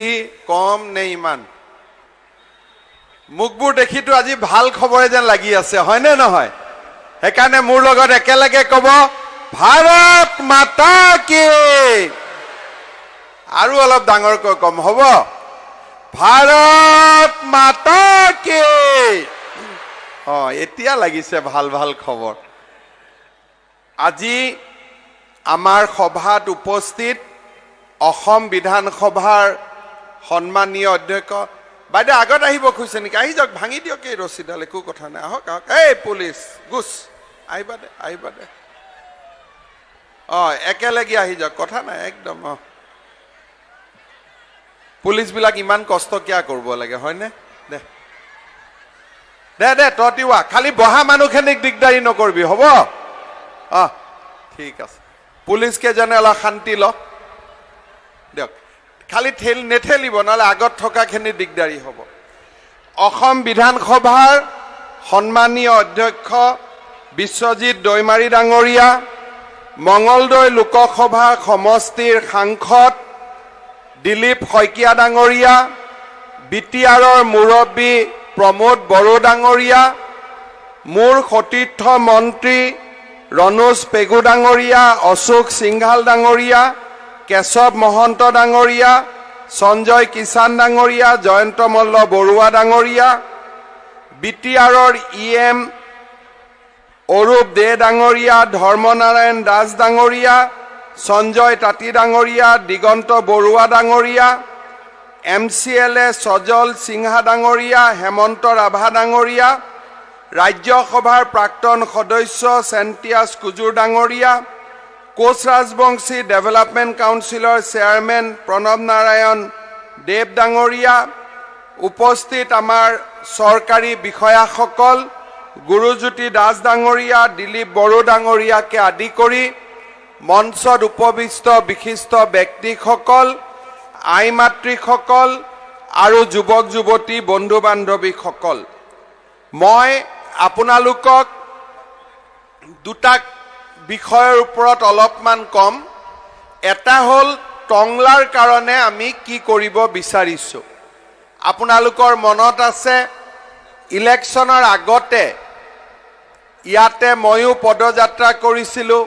কম নে ইমান মুখবোৰ দেখিতো আজি ভাল খবৰে যেন লাগি আছে হয় নে নহয় হেকানে মোৰ লগত একেলগে কব ভাৰত মাতা কি আৰু অলপ ডাঙৰকৈ কম হ'ব ভাৰত মাতা কি এতিয়া লাগিছে ভাল ভাল খবৰ আজি আমাৰ সভাত উপস্থিত অসম বিধানসভাৰ সন্মানীয় অধ্যক্ষ বাইদেউ আগত আহিব খুজিছে নেকি আহি যাওক ভাঙি দিয়ক এই ৰছীডাল একো কথা নাই আহক আহক এই পুলিচ গুছ আহিবা দে একেলগে আহি যাওক কথা নাই একদম পুলিচ বিলাক ইমান কষ্ট কিয় কৰিব লাগে হয়নে দে দে দে ততিৱা খালি বহা মানুহখিনিক দিগদাৰী নকৰবি হ'ব ঠিক আছে পুলিচ কেজনে অলপ শান্তি ল দিয়ক খালি নেঠেলিব নহলে আগত থকাখিনি দিগদাৰী হ'ব অসম বিধানসভাৰ সন্মানীয় অধ্যক্ষ বিশ্বজিৎ দৈমাৰী ডাঙৰীয়া মঙলদৈ লোকসভা সমষ্টিৰ সাংসদ দিলীপ শইকীয়া ডাঙৰীয়া বিটিআৰৰ মুৰব্বী প্ৰমোদ বড়ো ডাঙৰীয়া মোৰ সতীৰ্থ মন্ত্ৰী ৰণোজ পেগু ডাঙৰীয়া অশোক সিংঘাল ডাঙৰীয়া কেশৱ মহন্ত ডাঙৰীয়া সঞ্জয় কিষাণ ডাঙৰীয়া জয়ন্ত মল্ল বৰুৱা ডাঙৰীয়া বিটিআৰৰ EM অৰূপ দে ডাঙৰীয়া ধৰ্মনাৰায়ণ দাস ডাঙৰীয়া সঞ্জয় তাঁতী ডাঙৰীয়া দিগন্ত বৰুৱা ডাঙৰীয়া MCLA সজল সিংহা ডাঙৰীয়া হেমন্ত ৰাভা ডাঙৰীয়া ৰাজ্যসভাৰ প্ৰাক্তন সদস্য সেন্টিয়াছ কুজুৰ ডাঙৰীয়া কোচ ৰাজবংশী ডেভেলপমেণ্ট কাউন্সিলৰ চেয়াৰমেন প্ৰণৱ নাৰায়ণ দেৱ ডাঙৰীয়া উপস্থিত আমাৰ চৰকাৰী বিষয়াসকল গুৰুজ্যোতি দাস ডাঙৰীয়া দিলীপ বড়ো ডাঙৰীয়াকে আদি কৰি মঞ্চত উপবিষ্ট বিশিষ্ট ব্যক্তিসকল আই মাতৃসকল আৰু যুৱক যুৱতী বন্ধু বান্ধৱীসকল মই আপোনালোকক দুটা বিষয়ৰ ওপৰত অলপমান কম এটা হ'ল টংলাৰ কাৰণে আমি কি কৰিব বিচাৰিছো আপোনালোকৰ মনত আছে ইলেকশ্যনৰ আগতে ইয়াতে ময়ো পদযাত্ৰা কৰিছিলো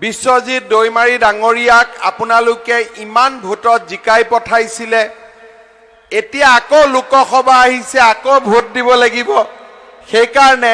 বিশ্বজিৎ দৈমাৰী ডাঙৰীয়াক আপোনালোকে ইমান ভোটত জিকাই পঠাইছিলে এতিয়া আকৌ লোকসভা আহিছে আকৌ ভোট দিব লাগিব সেই কাৰণে